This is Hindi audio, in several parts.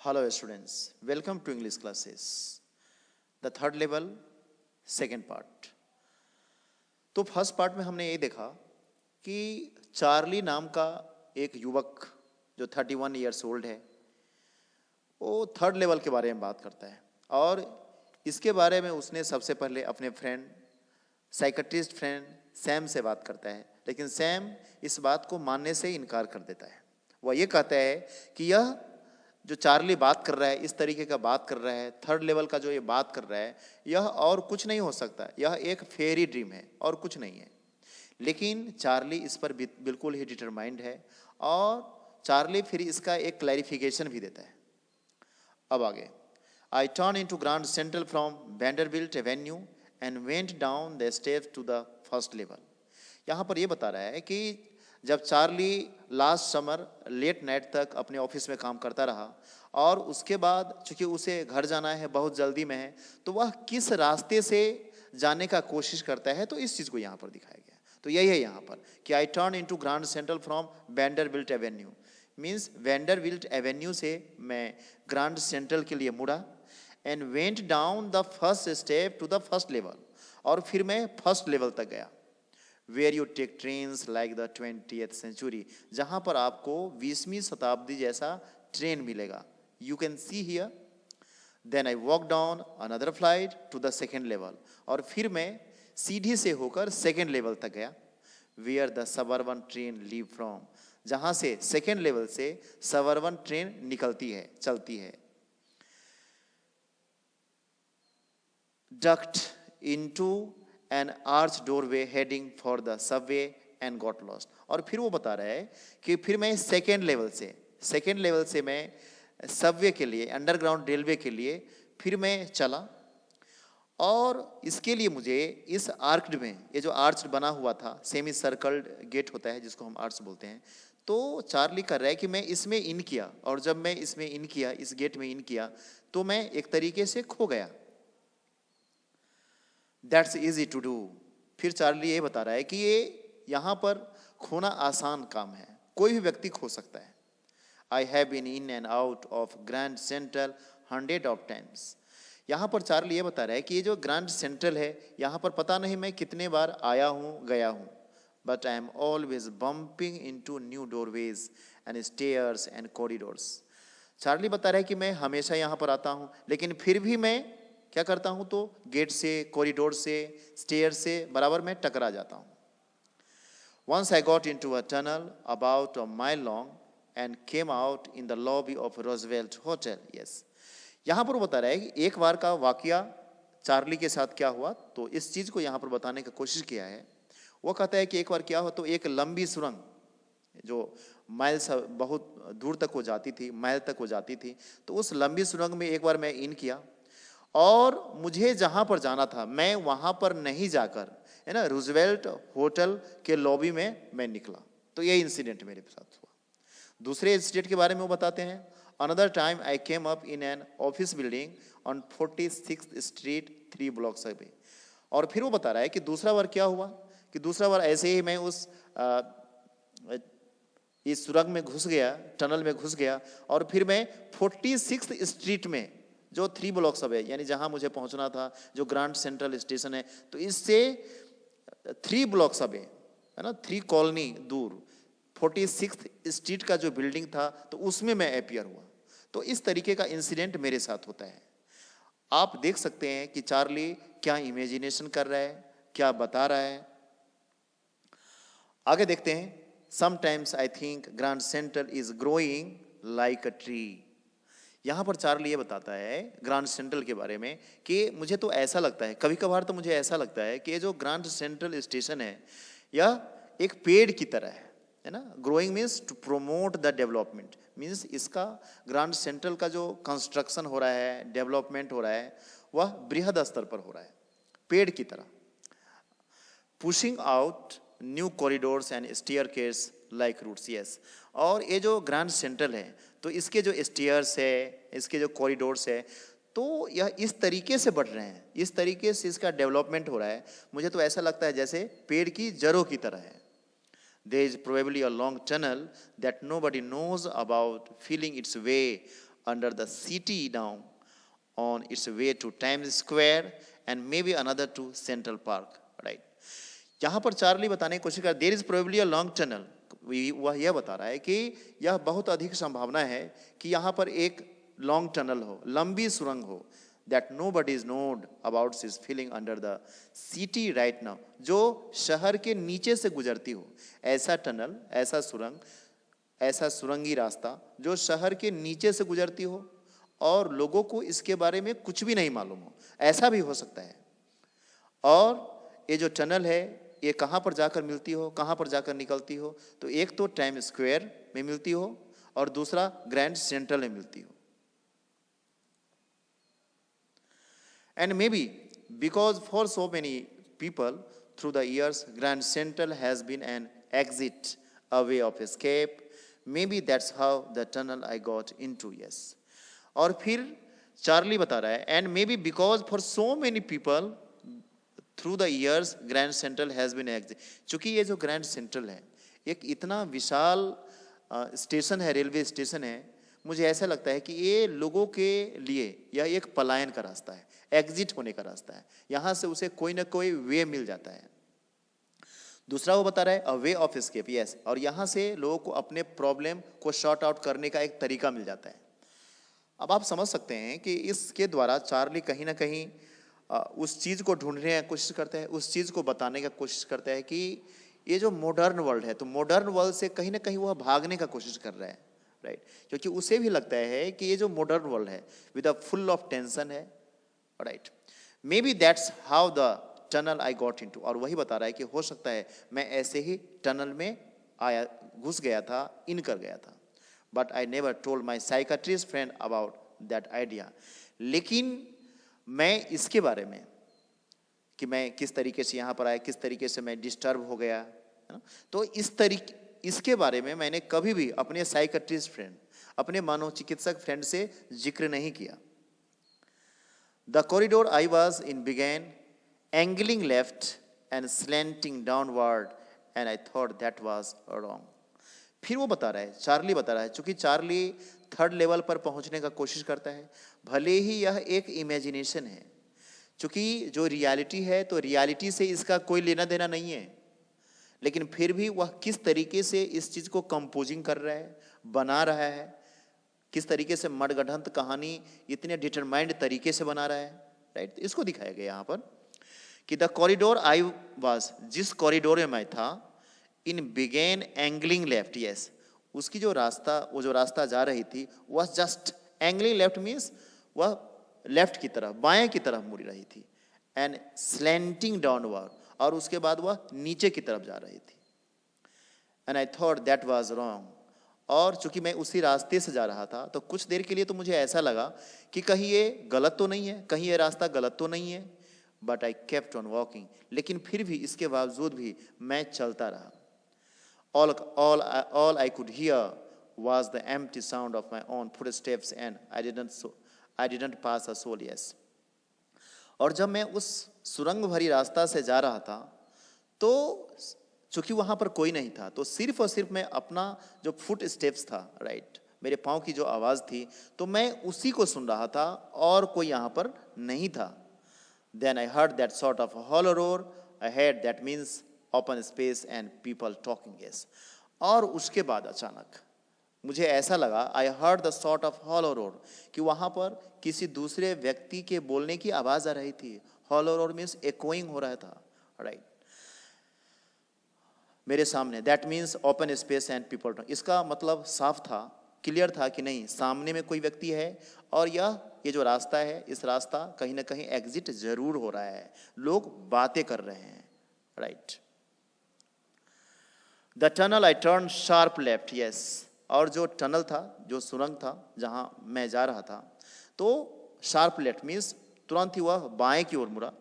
Hello students, welcome to English classes. The third level, second part. तो फर्स्ट पार्ट में हमने ये देखा कि चार्ली नाम का एक युवक जो 31 ईयर्स ओल्ड है, वो थर्ड लेवल के बारे में बात करता है और इसके बारे में उसने सबसे पहले अपने फ्रेंड साइकेट्रिस्ट फ्रेंड सैम से बात करता है, लेकिन सैम इस बात को मानने से इनकार कर देता है। वह ये कहता है कि यह जो चार्ली बात कर रहा है, इस तरीके का बात कर रहा है, थर्ड लेवल का जो ये बात कर रहा है, यह और कुछ नहीं हो सकता, यह एक फेरी ड्रीम है और कुछ नहीं है। लेकिन चार्ली इस पर बिल्कुल ही डिटरमाइंड है और चार्ली फिर इसका एक क्लैरिफिकेशन भी देता है। अब आगे, I turn into Grand Central from Vanderbilt Avenue and went down the steps to the first level. यहाँ पर यह बता रहा है कि जब Charlie last summer late night तक अपने ऑफिस में काम करता रहा और उसके बाद चूंकि उसे घर जाना है, बहुत जल्दी में है, तो वह किस रास्ते से जाने का कोशिश करता है, तो इस चीज़ को यहाँ पर दिखाया गया। तो यही है यहाँ पर कि I turn into Grand Central from Vanderbilt Avenue, means Vanderbilt Avenue से मैं ग्रांड सेंट्रल के लिए मुड़ा and went down the first step to the first level, और फिर मैं फर्स्ट लेवल तक गया। Where you take trains like the 20th century, जहाँ पर आपको 20वीं शताब्दी जैसा ट्रेन मिलेगा। You can see here. Then I walk down another flight to the second level, और फिर मैं सीढ़ी से होकर सेकेंड लेवल तक गया। Where the suburban train leave from, जहाँ से सेकेंड लेवल से सबअर्बन ट्रेन निकलती है, चलती है। Ducked into an arch doorway heading for the subway and got lost, और फिर वो बता रहा है कि फिर मैं सेकेंड लेवल से मैं सबवे के लिए, अंडरग्राउंड रेलवे के लिए फिर मैं चला, और इसके लिए मुझे इस आर्क्ड में, ये जो आर्च बना हुआ था, सेमी सर्कल्ड गेट होता है जिसको हम आर्च बोलते हैं, तो चार्ली कर रहा है कि मैं इसमें इन किया, और जब मैं इसमें इन किया, इस गेट में इन किया, तो मैं एक तरीके से खो गया। That's easy to do. फिर चार्ली ये बता रहा है कि ये यहाँ पर खोना आसान काम है, कोई भी व्यक्ति खो सकता है। I have been in and out of Grand Central 100 of times। यहाँ पर चार्ली ये बता रहा है कि ये जो ग्रैंड सेंट्रल है, यहाँ पर पता नहीं मैं कितने बार आया हूँ, गया हूँ, but I am always bumping into new doorways and stairs and corridors. Charlie बता रहा है कि मैं हमेशा यहाँ पर आता हूँ, लेकिन फिर भी मैं क्या करता हूँ, तो गेट से, कॉरिडोर से, स्टेयर से बराबर मैं टकरा जाता हूँ। Once I got into a tunnel about a mile long and came out in the lobby of Roosevelt Hotel. Yes. यहाँ पर वो बता रहा है कि एक बार का वाकया चार्ली के साथ क्या हुआ, तो इस चीज़ को यहाँ पर बताने की कोशिश किया है। वो कहता है कि एक बार क्या हुआ, तो एक लंबी सुरंग जो माइल बहुत दूर तक हो जाती थी, माइल तक हो जाती थी, तो उस लंबी सुरंग में एक बार मैं इन किया, और मुझे जहां पर जाना था मैं वहां पर नहीं जाकर, है ना, रूजवेल्ट होटल के लॉबी में मैं निकला। तो ये इंसिडेंट मेरे साथ हुआ। दूसरे इंसिडेंट के बारे में वो बताते हैं। Another time I came up in an office building on 46th street 3 blocks away. और फिर वो बता रहा है कि दूसरा बार क्या हुआ, कि दूसरा बार ऐसे ही मैं इस सुरंग में घुस गया, टनल में घुस गया, और फिर मैं 46th स्ट्रीट में, जो 3 blocks अवे, यानी जहां मुझे पहुंचना था, जो ग्रांड सेंट्रल स्टेशन है, तो इससे 3 blocks अवे, है ना, 3 कॉलोनी दूर 46th स्ट्रीट का जो बिल्डिंग था, तो उसमें मैं अपियर हुआ। तो इस तरीके का इंसिडेंट मेरे साथ होता है। आप देख सकते हैं कि चार्ली क्या इमेजिनेशन कर रहा है, क्या बता रहा है। आगे देखते हैं। Sometimes I think grand central is growing like a tree. यहाँ पर चार्ली ये बताता है ग्रांड सेंट्रल के बारे में कि मुझे तो ऐसा लगता है, कभी कभार तो मुझे ऐसा लगता है कि ये जो ग्रांड सेंट्रल स्टेशन है, यह एक पेड़ की तरह है ना। Growing means to promote the development, means इसका ग्रांड सेंट्रल का जो कंस्ट्रक्शन हो रहा है, डेवलपमेंट हो रहा है, वह बृहद स्तर पर हो रहा है, पेड़ की तरह। Pushing out new corridors and staircase like roots. Yes. और ये जो ग्रांड सेंट्रल है, तो इसके जो स्टेयर्स है, इसके जो कॉरिडोर्स है, तो यह इस तरीके से बढ़ रहे हैं, इस तरीके से इसका डेवलपमेंट हो रहा है, मुझे तो ऐसा लगता है जैसे पेड़ की जड़ों की तरह है। There is probably a long tunnel that nobody knows about, feeling its way under the city now on its way to Times Square and maybe another to Central Park, right? यहाँ पर चार्ली बताने की कोशिश कर there is probably a long tunnel, वह यह बता रहा है कि यह बहुत अधिक संभावना है कि यहाँ पर एक लॉन्ग टनल हो, लंबी सुरंग हो, that nobody is known about is feeling under the city right now, जो शहर के नीचे से गुजरती हो, ऐसा टनल, ऐसा सुरंग, ऐसा सुरंगी रास्ता जो शहर के नीचे से गुजरती हो और लोगों को इसके बारे में कुछ भी नहीं मालूम हो, ऐसा भी हो सकता है। और ये जो टनल है ये कहाँ पर जाकर मिलती हो, कहाँ पर जाकर निकलती हो, तो एक तो टाइम स्क्वायर में मिलती हो और दूसरा ग्रैंड सेंट्रल में मिलती हो। And maybe because for so many people through the years, Grand Central has been an exit, a way of escape. Maybe that's how the tunnel I got into, yes. और फिर चार्ली बता रहा है, and maybe because for so many people through the years, Grand Central has been an exit. चूंकि ये जो ग्रैंड सेंट्रल है एक इतना विशाल स्टेशन है, रेलवे स्टेशन है, मुझे ऐसा लगता है कि ये लोगों के लिए यह एक पलायन का रास्ता है, एग्जिट होने का रास्ता है, यहां से उसे कोई ना कोई वे मिल जाता है। दूसरा वो बता रहा है अ वे ऑफ एस्केप, यस, और यहां से लोगों को अपने प्रॉब्लम को शॉर्ट आउट करने का एक तरीका मिल जाता है। अब आप समझ सकते हैं कि इसके द्वारा चार्ली कहीं ना कहीं उस चीज को ढूंढने की कोशिश करता है, उस चीज को बताने का कोशिश करता है कि ये जो मॉडर्न वर्ल्ड है, तो मॉडर्न वर्ल्ड से कहीं ना कहीं वह भागने का कोशिश कर रहा है, राइट, क्योंकि उसे भी लगता है कि ये जो मॉडर्न वर्ल्ड है with a full of tension है, right. Maybe that's how the tunnel I got into, और वही बता रहा है कि हो सकता है मैं ऐसे ही टनल में आया, घुस गया था, इन कर गया था। But I never told my psychiatrist friend about that idea, लेकिन मैं इसके बारे में कि मैं किस तरीके से यहाँ पर आया, किस तरीके से मैं डिस्टर्ब हो गया, है ना, तो इसके बारे में मैंने कभी भी अपने साइकाट्रिस्ट फ्रेंड, अपने मनोचिकित्सक फ्रेंड से जिक्र नहीं किया। The corridor I was in began angling left and slanting downward and I thought that was wrong. फिर वो बता रहा है, चार्ली बता रहा है, चूंकि चार्ली थर्ड लेवल पर पहुंचने का कोशिश करता है, भले ही यह एक इमेजिनेशन है, चूंकि जो रियलिटी है तो रियलिटी से इसका कोई लेना देना नहीं है, लेकिन फिर भी वह किस तरीके से इस चीज को कंपोजिंग कर रहा है, बना रहा है, किस तरीके से मडगढ़ंत कहानी इतने डिटरमाइंड तरीके से बना रहा है, राइट। इसको दिखाया गया यहाँ पर कि द कॉरिडोर आई वाज, जिस कॉरिडोर में मैं था, इन बिगेन एंगलिंग लेफ्ट, यस, उसकी जो रास्ता, वो जो रास्ता जा रही थी वह जस्ट एंगलिंग लेफ्ट मीन्स वह लेफ्ट की तरफ, बाएं की तरफ मुड़ रही थी, एंड स्लैंटिंग डाउनवर्ड, और उसके बाद वह नीचे की तरफ जा रही थी, and I thought that was wrong, और चूंकि मैं उसी रास्ते से जा रहा था तो कुछ देर के लिए तो मुझे ऐसा लगा कि कहीं ये गलत तो नहीं है, कहीं ये रास्ता गलत तो नहीं है, but I kept on walking, लेकिन फिर भी इसके बावजूद भी मैं चलता रहा। all I could hear was the empty sound of my own footsteps and I didn't pass a soul, yes. और जब मैं उस सुरंग भरी रास्ता से जा रहा था तो चूंकि वहां पर कोई नहीं था, तो सिर्फ और सिर्फ मैं अपना जो फुट स्टेप्स था, राइट, मेरे पाँव की जो आवाज थी, तो मैं उसी को सुन रहा था और कोई यहाँ पर नहीं था। Then I heard that sort of hollow roar ahead, that means open space and people talking, yes. और उसके बाद अचानक मुझे ऐसा लगा, I heard the sort of hollow roar, कि वहां पर किसी दूसरे व्यक्ति के बोलने की आवाज आ रही थी। hollow roar means echoing हो रहा था, राइट, मेरे सामने। That means open space and people talk, इसका मतलब साफ था, क्लियर था कि नहीं, सामने में कोई व्यक्ति है और ये जो रास्ता है, इस रास्ता कहीं ना कहीं एग्जिट जरूर हो रहा है, लोग बातें कर रहे हैं, right. The tunnel I turn sharp left, yes, और जो टनल था, जो सुरंग था जहां मैं जा रहा था, तो शार्प लेफ्ट मीन्स तुरंत ही वह बाएं की ओर मुड़ा।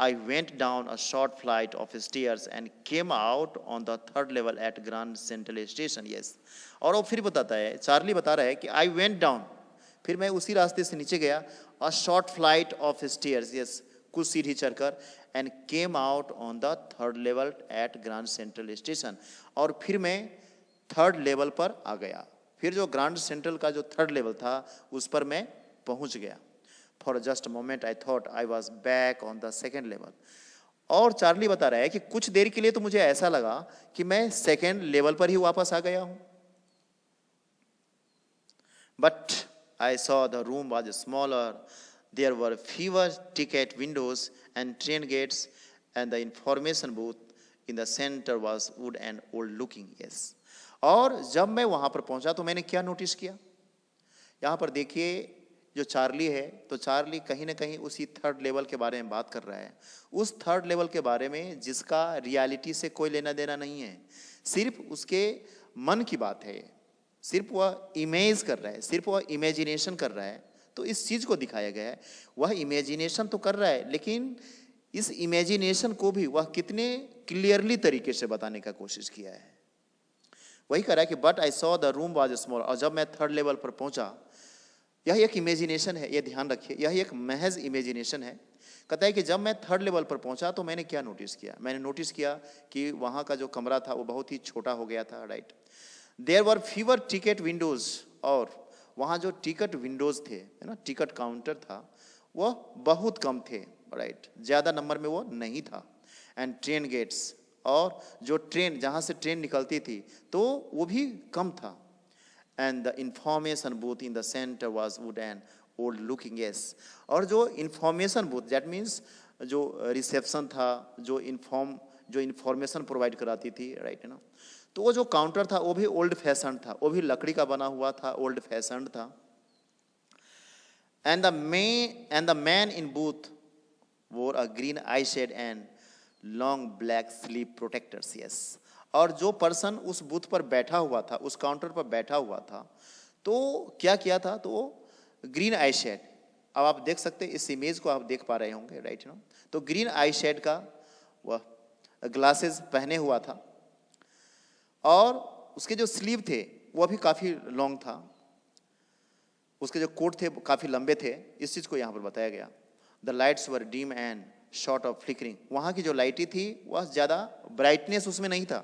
I went down a short flight of stairs and came out on the third level at Grand Central Station, yes. और वो फिर बताता है, चार्ली बता रहा है कि I went down, फिर मैं उसी रास्ते से नीचे गया, a short flight of stairs, yes, कुछ सीढ़ी चढ़कर, and came out on the third level at Grand Central Station, और फिर मैं थर्ड लेवल पर आ गया, फिर जो ग्रैंड सेंट्रल का जो थर्ड लेवल था उस पर मैं पहुंच गया। For just moment I thought I was back on the second level. और चार्ली बता रहा है कि कुछ देर के लिए तो मुझे ऐसा लगा कि मैं सेकेंड लेवल पर ही वापस आ गया हूं। But I saw the room was smaller, there were fewer ticket windows and train gates and the information booth in the centre was wood and old looking. Yes, और जब मैं वहां पर पहुंचा तो मैंने क्या नोटिस किया, यहां पर देखिए जो चार्ली है, तो चार्ली कहीं ना कहीं उसी थर्ड लेवल के बारे में बात कर रहा है, उस थर्ड लेवल के बारे में जिसका रियलिटी से कोई लेना देना नहीं है, सिर्फ उसके मन की बात है, सिर्फ वह इमेज कर रहा है, सिर्फ वह इमेजिनेशन कर रहा है। तो इस चीज को दिखाया गया है, वह इमेजिनेशन तो कर रहा है, लेकिन इस इमेजिनेशन को भी वह कितने क्लियरली तरीके से बताने का कोशिश किया है। वही कह रहा है कि but I saw the room was small, और जब मैं थर्ड लेवल पर पहुंचा, यह एक इमेजिनेशन है, यह ध्यान रखिए, यह एक महज इमेजिनेशन है। कहता है कि जब मैं थर्ड लेवल पर पहुंचा तो मैंने क्या नोटिस किया, मैंने नोटिस किया कि वहां का जो कमरा था वो बहुत ही छोटा हो गया था। Right, there were fewer ticket windows, और वहां जो टिकट विंडोज थे, है ना, टिकट काउंटर था, वह बहुत कम थे। राइट, ज्यादा नंबर में वो नहीं था। एंड ट्रेन गेट्स, और जो ट्रेन, जहां से ट्रेन निकलती थी तो वो भी कम था। And the information booth in the center was wooden, old looking. Yes, और जो information booth, that means जो रिसेप्शन था, जो इंफॉर्मेशन प्रोवाइड कराती थी, राइट, है ना, तो वो जो काउंटर था वो भी ओल्ड फैशन था, वो भी लकड़ी का बना हुआ था, ओल्ड फैशन था। and the man in booth wore a green eye shade and long black sleeve protectors. Yes, और जो पर्सन उस बूथ पर बैठा हुआ था, उस काउंटर पर बैठा हुआ था, तो क्या किया था, तो ग्रीन आई शेड, अब आप देख सकते हैं, इस इमेज को आप देख पा रहे होंगे, राइट, ना, तो ग्रीन आई शेड का वह ग्लासेस पहने हुआ था, और उसके जो स्लीव थे वह भी काफी लॉन्ग था, उसके जो कोट थे काफी लंबे थे। इस चीज को यहां पर बताया गया। The lights were dim and sort of flickering, वहां की जो लाइटें थी वह ज्यादा ब्राइटनेस उसमें नहीं था,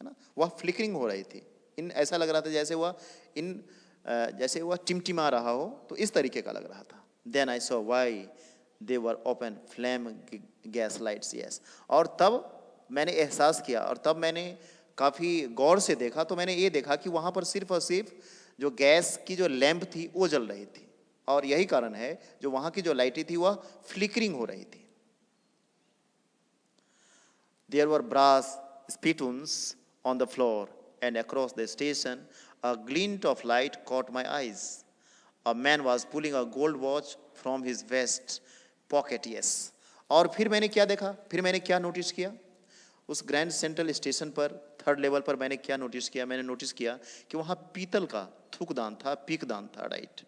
है ना, वह फ्लिकरिंग हो रही थी, इन ऐसा लग रहा था जैसे वह टिमटिमा रहा हो, तो इस तरीके का लग रहा था। Then I saw why they were open flame gas lights. Yes, और तब मैंने एहसास किया, और तब मैंने काफी गौर से देखा, तो मैंने ये देखा कि वहां पर सिर्फ और सिर्फ जो गैस की जो लैंप थी वो जल रही थी, और यही कारण है जो वहां की जो लाइटें थी वह फ्लिकरिंग हो रही थी। There were brass spittoons on the floor, and across the station a glint of light caught my eyes. A man was pulling a gold watch from his vest pocket. Yes, और फिर मैंने क्या देखा, फिर मैंने क्या नोटिस किया, उस ग्रैंड सेंट्रल स्टेशन पर थर्ड लेवल पर मैंने क्या नोटिस किया, मैंने नोटिस किया कि वहां पीतल का थूकदान था, पीकदान था, right,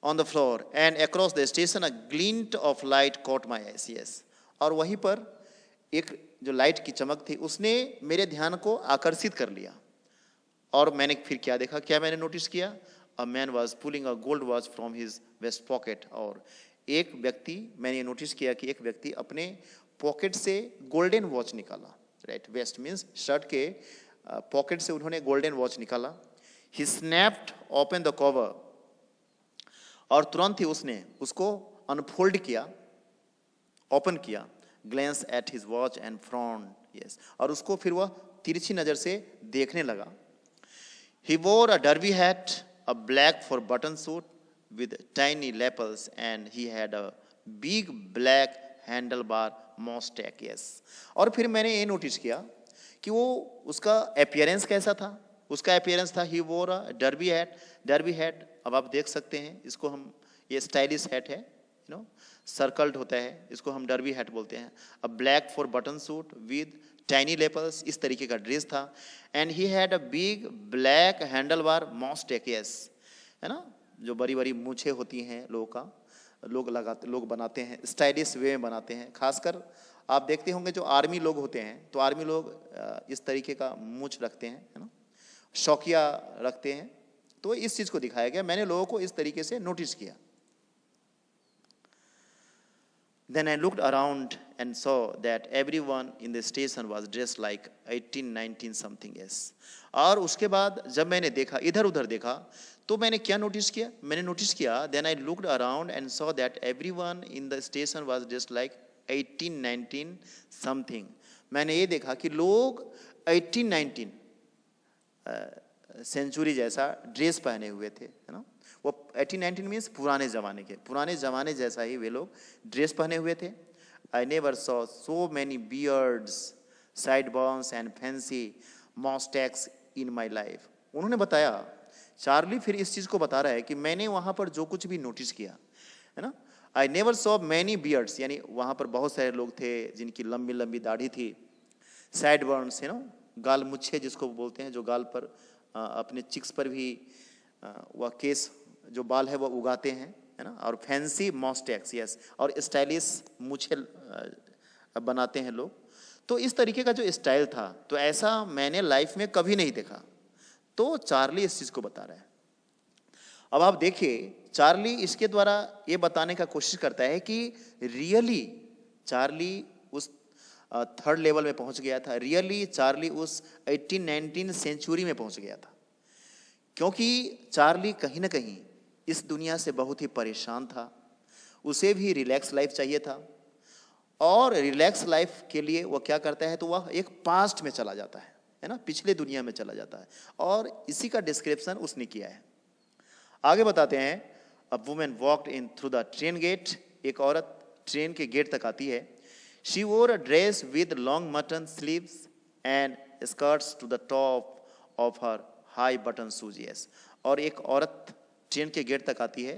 on the floor, and across the station a glint of light caught my eyes. Yes, और वहीं पर एक जो लाइट की चमक थी उसने मेरे ध्यान को आकर्षित कर लिया, और मैंने फिर क्या देखा, क्या मैंने नोटिस किया, a man was pulling a gold watch from his vest pocket, और एक व्यक्ति, मैंने ये नोटिस किया कि एक व्यक्ति अपने पॉकेट से गोल्डन वॉच निकाला। राइट, वेस्ट मीन्स शर्ट के पॉकेट से उन्होंने गोल्डन वॉच निकाला। ही स्नैप्ड ओपन द कवर, और तुरंत ही उसने उसको अनफोल्ड किया, ओपन किया, glens at his watch and frown. Yes, और उसको फिर वह तिरछी नजर से देखने लगा। He wore a derby hat, a black four button suit with tiny lapels, and he had a big black handlebar moustache. Yes, और फिर मैंने ये नोटिस किया कि वो उसका अपीयरेंस कैसा था, उसका अपीयरेंस था, he wore a derby hat. Derby hat अब आप देख सकते हैं, इसको हम, ये स्टाइलिश हैट है, यू नो, सर्कल्ड होता है, इसको हम डर्बी हैट बोलते हैं। A black four button suit with tiny lapels, इस तरीके का ड्रेस था। And he had a big black handlebar moustache. Yes, है ना, जो बड़ी बड़ी मूछें होती हैं लोगों का, लोग बनाते हैं, स्टाइलिश वे में बनाते हैं। खासकर आप देखते होंगे जो आर्मी लोग होते हैं, तो आर्मी लोग इस तरीके का मूछ रखते हैं, है ना, शौकिया रखते हैं। तो इस चीज को दिखाया गया, मैंने लोगों को इस तरीके से नोटिस किया। Then I looked around and saw that everyone in the station was dressed like 18, 19 something else. और उसके बाद जब मैंने देखा, इधर उधर देखा, तो मैंने क्या नोटिस किया? मैंने नोटिस किया, then I looked around and saw that everyone in the station was dressed like 18, 19 something. मैंने ये देखा कि लोग 18, 19 सेंचुरी जैसा ड्रेस पहने हुए थे, है ना। वो 1819 मीन्स पुराने ज़माने जैसा ही वे लोग ड्रेस पहने हुए थे। I never saw so many beards, sideburns and fancy moustaches in my life. उन्होंने बताया, चार्ली फिर इस चीज़ को बता रहा है कि मैंने वहाँ पर जो कुछ भी नोटिस किया, है ना। आई नेवर सॉ मैनी बियर्ड्स, यानी वहाँ पर बहुत सारे लोग थे जिनकी लंबी लंबी दाढ़ी थी। साइड बॉन्स, है ना, गाल मुच्छे जिसको बोलते हैं, जो गाल पर अपने चिक्स पर भी वह केस जो बाल है वह उगाते हैं, है ना। और फैंसी मॉस्टैक्स, यस, और स्टाइलिश मूछे बनाते हैं लोग। तो इस तरीके का जो स्टाइल था, तो ऐसा मैंने लाइफ में कभी नहीं देखा। तो चार्ली इस चीज़ को बता रहा है। अब आप देखिए, चार्ली इसके द्वारा ये बताने का कोशिश करता है कि रियली चार्ली उस थर्ड लेवल में पहुंच गया था, रियली चार्ली उस 18-19 सेंचुरी में पहुंच गया था, क्योंकि चार्ली कहीं ना कहीं इस दुनिया से बहुत ही परेशान था। उसे भी रिलैक्स लाइफ चाहिए था, और रिलैक्स लाइफ के लिए वह क्या करता है, तो वह एक पास्ट में चला जाता है ना, पिछले दुनिया में चला जाता है, और इसी का डिस्क्रिप्शन उसने किया है। आगे बताते हैं, a woman walked in through the train gate. एक औरत ट्रेन के गेट तक आती है। She wore a dress with long mutton sleeves and skirts to the top of her high button shoes, yes. और एक औरत ट्रेन के गेट तक आती है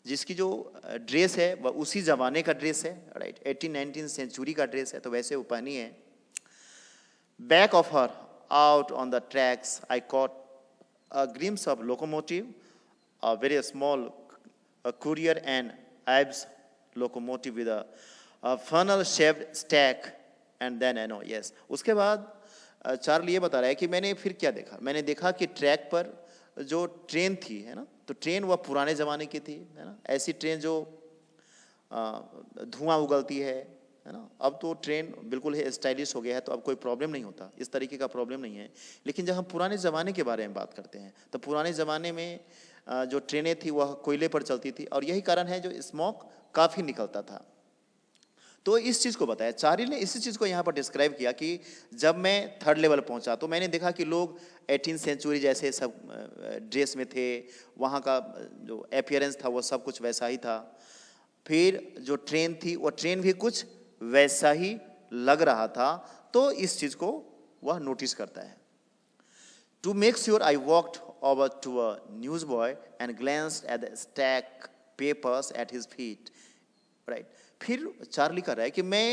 जिसकी जो ड्रेस है वह उसी जमाने का ड्रेस है, राइट, 18-19 सेंचुरी का ड्रेस है, तो वैसे वो पहनी है। Back of her out on the tracks I caught a glimpse of locomotive, a very small courier and Ives locomotive with a funnel shaped stack, and then I know, yes। उसके बाद चार्ली ये बता रहा है कि मैंने फिर क्या देखा। मैंने देखा कि ट्रैक पर जो ट्रेन थी, है ना, तो ट्रेन वह पुराने ज़माने की थी, है ना, ऐसी ट्रेन जो धुआं उगलती है ना। अब तो ट्रेन बिल्कुल ही स्टाइलिश हो गया है, तो अब कोई प्रॉब्लम नहीं होता, इस तरीके का प्रॉब्लम नहीं है। लेकिन जब हम पुराने ज़माने के बारे में बात करते हैं, तो पुराने ज़माने में जो ट्रेनें थी वह कोयले पर चलती थी, और यही कारण है जो स्मोक काफ़ी निकलता था। तो इस चीज़ को बताया, चार्ली ने इसी चीज़ को यहाँ पर डिस्क्राइब किया कि जब मैं थर्ड लेवल पहुँचा तो मैंने देखा कि लोग 18 सेंचुरी जैसे सब ड्रेस में थे, वहाँ का जो अपीयरेंस था वो सब कुछ वैसा ही था। फिर जो ट्रेन थी वो ट्रेन भी कुछ वैसा ही लग रहा था, तो इस चीज़ को वह नोटिस करता है। To make sure I walked over to a newsboy and glanced at the stack papers at his feet, right। फिर चार्ली कर रहा है कि मैं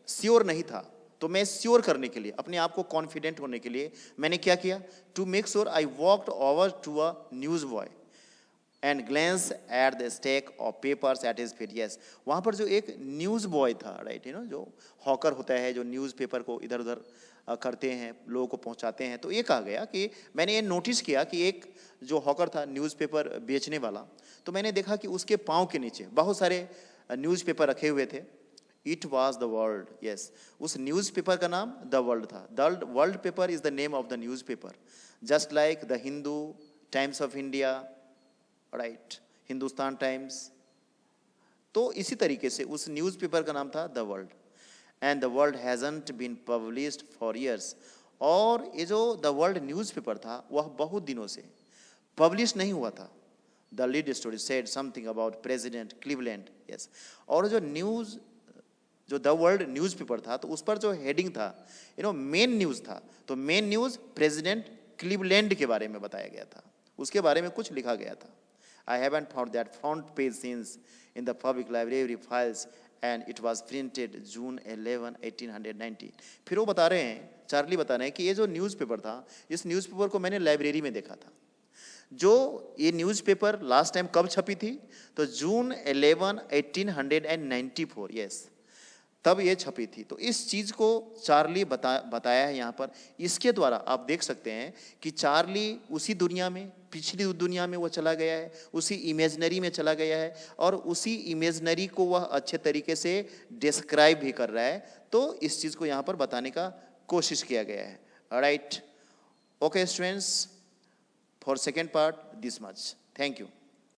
श्योर नहीं था, तो मैं श्योर करने के लिए, अपने आप को कॉन्फिडेंट होने के लिए मैंने क्या किया, to make sure I walked over to a newsboy and glanced at the stack of papers at his feet, yes. वहाँ पर जो एक न्यूज बॉय था, राइट, यू नो, जो हॉकर होता है, जो न्यूज़ पेपर को इधर उधर करते हैं, लोगों को पहुंचाते हैं, तो ये कहा गया कि मैंने ये नोटिस किया कि एक जो हॉकर था, न्यूज़पेपर बेचने वाला, तो मैंने देखा कि उसके पाँव के नीचे बहुत सारे न्यूज़पेपर रखे हुए थे। It was the world, yes. उस न्यूज़पेपर का नाम द वर्ल्ड था। The world paper is the name of the newspaper, just like the Hindu, Times of India, right, Hindustan Times. तो इसी तरीके से उस न्यूज़पेपर का नाम था the world, and the world hasn't been published for years. और ये जो द वर्ल्ड न्यूज़पेपर था वह बहुत दिनों से पब्लिश नहीं हुआ था। The lead story said something about president Cleveland, yes. और जो न्यूज़, जो द वर्ल्ड न्यूज़पेपर था, तो उस पर जो हेडिंग था, यू नो, मेन न्यूज़ था, तो मेन न्यूज़ प्रेसिडेंट क्लीवलैंड के बारे में बताया गया था, उसके बारे में कुछ लिखा गया था। I haven't found that front page since in the public library files and it was printed June 11, 1890। फिर वो बता रहे हैं, चार्ली बता रहे हैं कि ये जो न्यूज़पेपर था, इस न्यूज़पेपर को मैंने लाइब्रेरी में देखा था। जो ये न्यूज़पेपर लास्ट टाइम कब छपी थी, तो जून 11, 1894, यस, तब ये छपी थी। तो इस चीज़ को चार्ली बताया है यहाँ पर। इसके द्वारा आप देख सकते हैं कि चार्ली उसी दुनिया में पिछली दुनिया में वो चला गया है, उसी इमेजनरी में चला गया है और उसी इमेजनरी को वह अच्छे तरीके से डिस्क्राइब भी कर रहा है। तो इस चीज़ को यहाँ पर बताने का कोशिश किया गया है। Right, okay students, for second part this much, thank you.